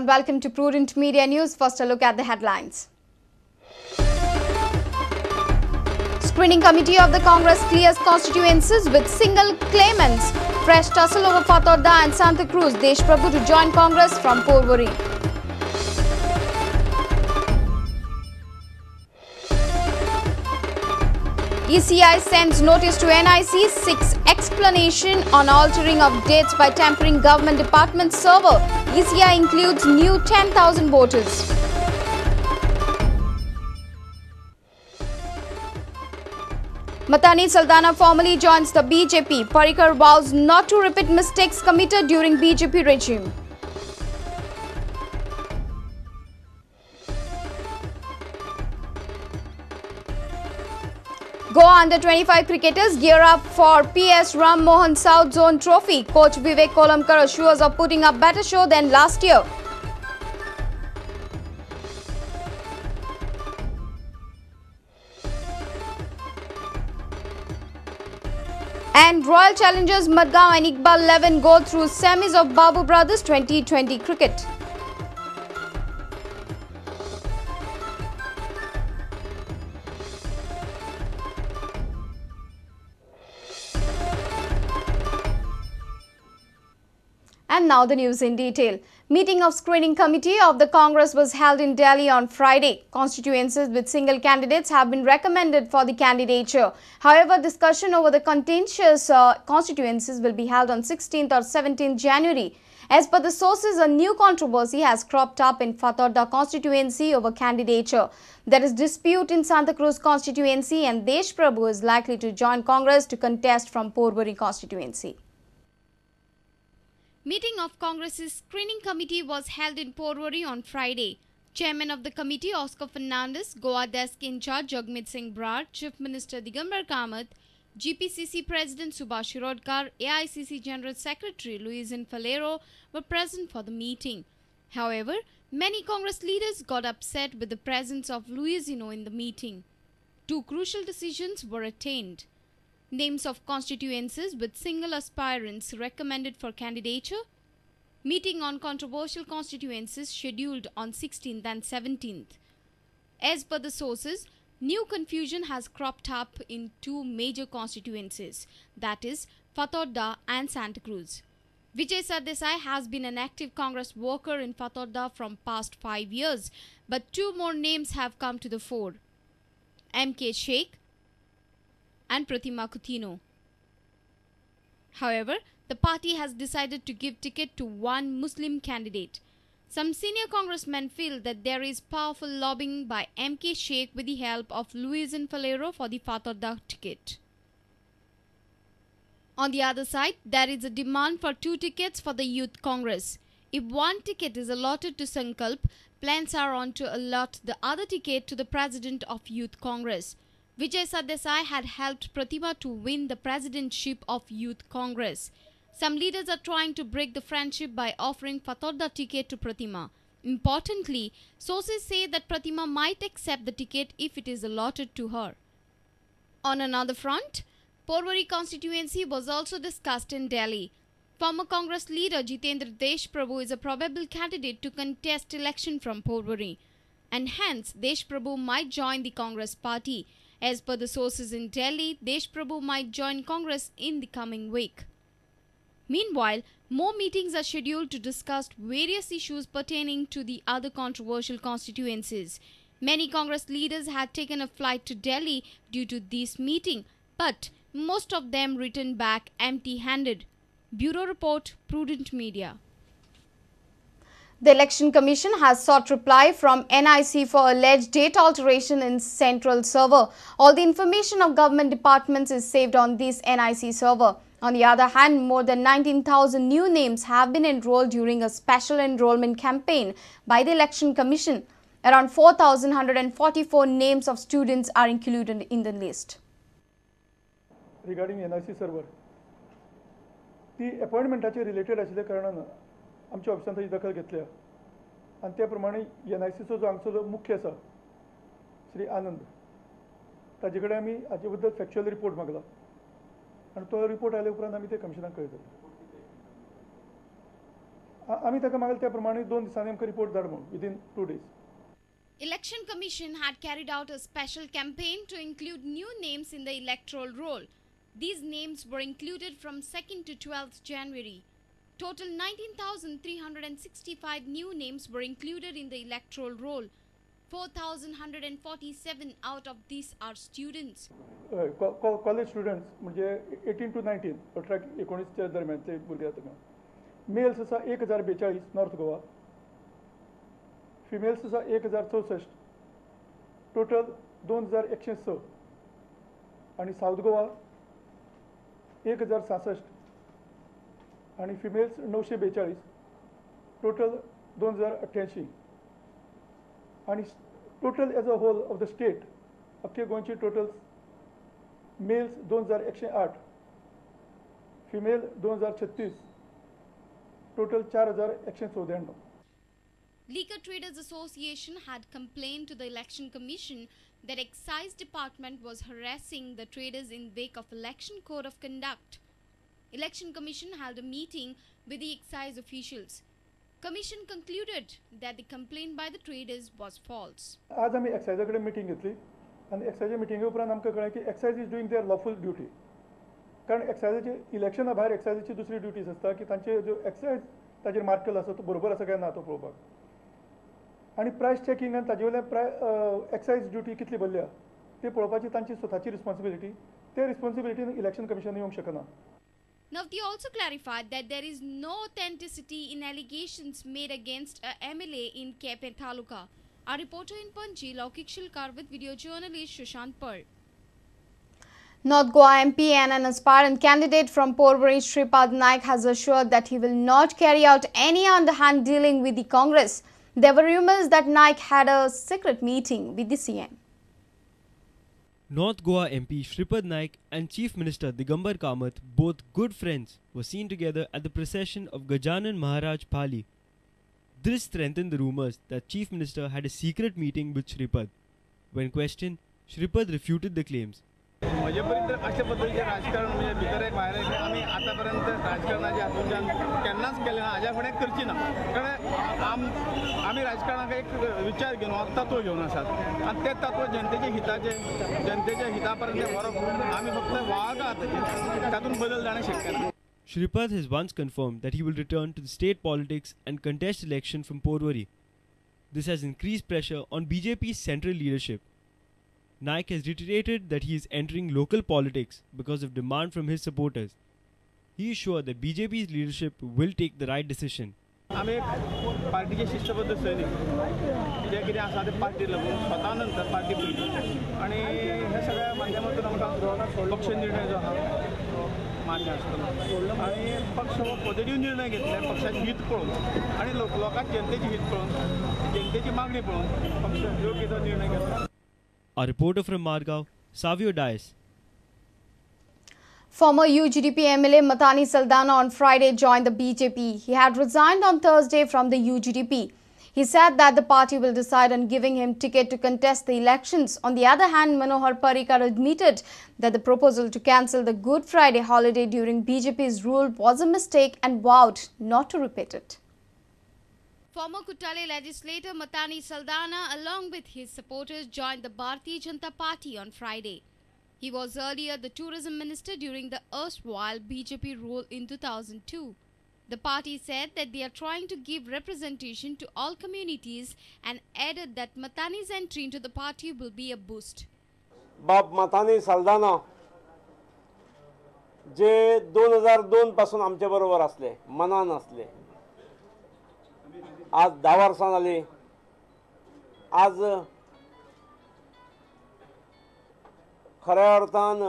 and welcome to Prudent Media News. First, a look at the headlines. Screening committee of the Congress clears constituencies with single claimants. Fresh tussle over Fatorda and St Cruz. Deshprabhu to join Congress from Porvorim. ECI sends notice to NIC, seeks explanation on altering of dates by tampering government department server. ECI includes new 10,000 voters. Matani Saldana formally joins the BJP. Parikar vows not to repeat mistakes committed during BJP regime. Goa under-25 cricketers gear up for PS Ram Mohan South Zone Trophy. Coach Vivek Kolamkar assures of putting up better show than last year. And Royal Challengers Madgaon and Iqbal 11 go through semis of Babu Brothers 2020 cricket. And now the news in detail. Meeting of screening committee of the Congress was held in Delhi on Friday. Constituencies with single candidates have been recommended for the candidature. However, discussion over the contentious constituencies will be held on 16th or 17th January. As per the sources, a new controversy has cropped up in Fatorda constituency over candidature. There is dispute in St Cruz constituency and Deshprabhu is likely to join Congress to contest from Porvorim constituency. Meeting of Congress's screening committee was held in Porvorim on Friday. Chairman of the committee Oscar Fernandez, Goa desk in charge Jagmeet Singh Brar, Chief Minister Digambar Kamath, GPCC President Subhash Shirodkar, AICC General Secretary Luis Infalero were present for the meeting. However, many Congress leaders got upset with the presence of Luisino in the meeting. Two crucial decisions were attained. Names of constituencies with single aspirants recommended for candidature. Meeting on controversial constituencies scheduled on 16th and 17th. As per the sources, new confusion has cropped up in two major constituencies, that is Fatorda and St Cruz. Vijay Sardesai has been an active Congress worker in Fatorda from past 5 years, but two more names have come to the fore. M.K. Sheikh and Pratima Coutinho. However, the party has decided to give ticket to one Muslim candidate. Some senior congressmen feel that there is powerful lobbying by M.K. Sheikh with the help of Luis Infalero for the Fatorda ticket. On the other side, there is a demand for two tickets for the Youth Congress. If one ticket is allotted to Sankalp, plans are on to allot the other ticket to the President of Youth Congress. Vijay Sardesai had helped Pratima to win the presidentship of Youth Congress. Some leaders are trying to break the friendship by offering Fatorda ticket to Pratima. Importantly, sources say that Pratima might accept the ticket if it is allotted to her. On another front, Porvorim constituency was also discussed in Delhi. Former Congress leader Jitendra Deshprabhu is a probable candidate to contest election from Porvorim, and hence Deshprabhu might join the Congress party. As per the sources in Delhi, Deshprabhu might join Congress in the coming week. Meanwhile, more meetings are scheduled to discuss various issues pertaining to the other controversial constituencies. Many Congress leaders had taken a flight to Delhi due to this meeting, but most of them returned back empty-handed. Bureau Report, Prudent Media. The Election Commission has sought reply from NIC for alleged date alteration in central server. All the information of government departments is saved on this NIC server. On the other hand, more than 19,000 new names have been enrolled during a special enrollment campaign by the Election Commission. Around 4,144 names of students are included in the list. Regarding NIC server, the appointment related आशिल्ल्या कारणान आमच्या ऑफिसान ताची दखल घेतल्या आनी त्या प्रमाणे NICचो जो आमचो जो मुख्य आसा श्री आनंद ताजे कडेन आमी हाजे बद्दल फॅक्च्युअल रिपोर्ट मागला आनी तो रिपोर्ट आयल्या उपरांत आमी ते कमिशनाक कळयतले आम्ही ताका मागले त्या प्रमाणे 2 दिसांनी आमकां रिपोर्ट धाड म्हणून within 2 days. Election Commission had carried out a special campaign to include new names in the electoral roll. These names were included from 2nd to 12th January. Total 19,365 new names were included in the electoral roll. 4,147 out of these are students. College students म्हणजे 18 to 19 18-19 दरम्यानचे भुरगे जाता. Mails आसा 1042 north Goa, females आसा 1064, total 2106 आणि south Goa 1066 आणि females 942, total 2088 आणि total as a whole of the state अख्खे गोंयची total males 2108, female 2036, total 4194. Liquor Traders Association had complained to the Election Commission that Excise Department was harassing the traders in wake of Election Code of Conduct. Election Commission held a meeting with the excise officials. Commission concluded that the complaint by the traders was false. आज आम्ही एक्सायजाकडे meeting घेतली आणि एक्सायजा मिटिंगे उपरांत आमकां कळ्ळें की excise is doing their lawful duty. कारण एक्सायजाची इलेक्शना भायर एक्सायजाची दुसरी ड्युटीज आसता की तांचे जो एक्सायज ताजेर मार्कल आसा तो बरोबर आसा काय ना तो पळोवपाक, आणि प्रायस चेकिंग आनी ताजे वयल्यान एक्सायज ड्युटी कितली भरल्या ते पळोवपाची तांची स्वताची रिस्पॉन्सिबिलिटी. ते रिस्पॉन्सिबिलिटीन इलेक्शन कमिशन येवंक शकना. Now, they also clarified that there is no authenticity in allegations made against a MLA in Kepe Taluka. Our reporter in Panji, Laukik Shilkar, with video journalist Shushant Par. North Goa MP and an aspirant candidate from Porvorim, Deshprabhu has assured that he will not carry out any underhand dealing with the Congress. There were rumors that Naik had a secret meeting with the CM. North Goa MP Shripad Naik and Chief Minister Digambar Kamath, both good friends, were seen together at the procession of Gajanan Maharaj Pali. This strengthened the rumours that Chief Minister had a secret meeting with Shripad. When questioned, Shripad refuted the claims. माझ्यापर्यंत अशा पद्धतीचे राजकारण म्हणजे भितर एक बाहेर एक आम्ही आतापर्यंत राजकारणाच्या हातून केन्नाच केले ना, हाज्या फुडें करची ना. कारण आम्ही राजकारणाक एक विचार घेवन तत्व घेवन आसात आणि ते तत्व जनतेच्या हितापर्यंत व्हरप आम्ही फक्त वागात तातूंत बदल जाणं शक्य ना. Shripad has once confirmed that he will return to the state politics and contest election from Porvorim. This has increased pressure on BJP's central leadership. Naik has reiterated that he is entering local politics because of demand from his supporters. He is sure that BJP's leadership will take the right decision. आम्ही पार्टीचे शिस्तबद्ध सैनिक जे कितें आसा ते party लागून स्वता नंतर पार्टी पयली आणि हे सगळ्या माध्यमातून आमकां पक्ष निर्णय जो आहा मान्य आसतलो आणि पक्ष हो पॉझिटिव्ह निर्णय घेतले पक्षाचे हित पळोवन आणि लोकांक जनतेचे हित पळोवन जनतेची मागणी पळोवन पक्ष योग्य तो निर्णय घेतला. Our reporter from Margao, Savio Dias. Former UGDP MLA Matani Saldana on Friday joined the BJP. He had resigned on Thursday from the UGDP. He said that the party will decide on giving him ticket to contest the elections. On the other hand, Manohar Parrikar admitted that the proposal to cancel the Good Friday holiday during BJP's rule was a mistake and vowed not to repeat it. Former Kuttale legislator Matani Saldana, along with his supporters, joined the Bharatiya Janata Party on Friday. He was earlier the tourism minister during the erstwhile BJP rule in 2002. The party said that they are trying to give representation to all communities and added that Matani's entry into the party will be a boost. Bab Matani Saldana, जे 2002 पासून आमचे बरोबर असले, मनान असले. आज 10 वर्सां जाली. आज खऱ्या अर्थान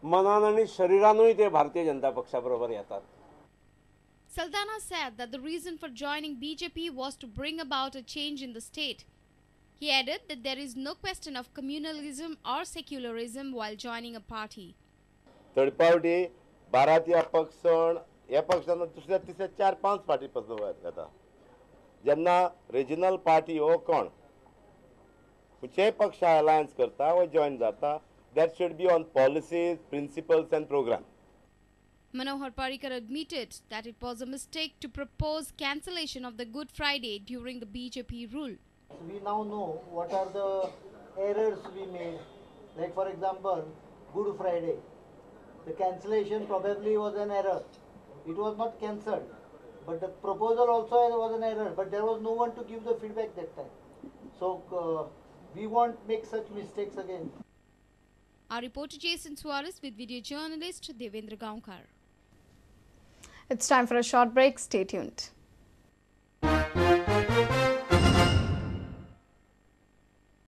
मनान आणि शरीरानूय ते भारतीय जनता पक्षा बरोबर येतात. Saldana said that the reason for joining BJP was to bring about a change in the state. He added that there is no question of communalism or secularism while joining a party. Third party भारतीय पक्षण या पक्षान दुसऱ्या तिसऱ्या 4-5 party पासून येता. जेन्ना regional party हो कोण खंयचेय पक्ष अलायन्स करता वा जॉइन जाता, that should be on policies, principles and program. Manohar Parrikar admitted that it was a mistake to propose cancellation of the Good Friday during the BJP rule. We now know what are the errors we made. Like for example, Good Friday. The cancellation probably was an error. It was not cancelled. But the proposal also was an error. But there was no one to give the feedback that time. So we won't make such mistakes again. Our reporter Jason Suarez with video journalist Devendra Gaonkar. It's time for a short break. Stay tuned.